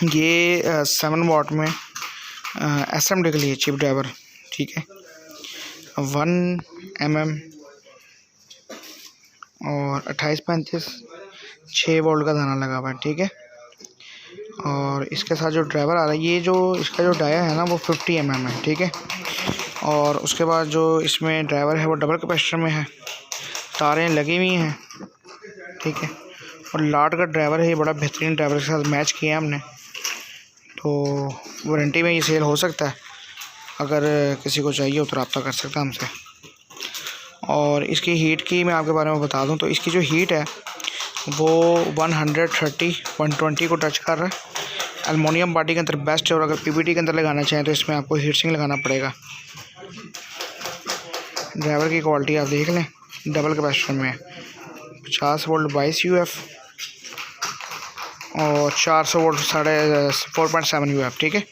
ये 7 वाट में SMD के लिए चिप ड्राइवर, ठीक है, 1 mm और 2835 6 वोल्ट का दाना लगा हुआ है, ठीक है। और इसके साथ जो ड्राइवर आ रहा है, ये जो इसका जो डाया है ना वो 50 mm है, ठीक है। और उसके बाद जो इसमें ड्राइवर है वो डबल कैपेसिटर में है, तारें लगी हुई हैं, ठीक है। और लाट का ड्राइवर है, ये बड़ा बेहतरीन ड्राइवर के साथ मैच किया है हमने, तो वारंटी में ये सेल हो सकता है, अगर किसी को चाहिए हो तो रब्ता कर सकता है हमसे। और इसकी हीट की मैं आपके बारे में बता दूं तो इसकी जो हीट है वो 130-120 को टच कर रहा है। एलुमिनियम बॉडी के अंदर बेस्ट है, और अगर PVT के अंदर लगाना चाहें तो इसमें आपको हीट सिंक लगाना पड़ेगा। ड्राइवर की क्वालिटी आप देख लें, डबल कैपेसिटर में 50 वोल्ट 22 UF और 400 वोल्ट 4.7 UF, ठीक है।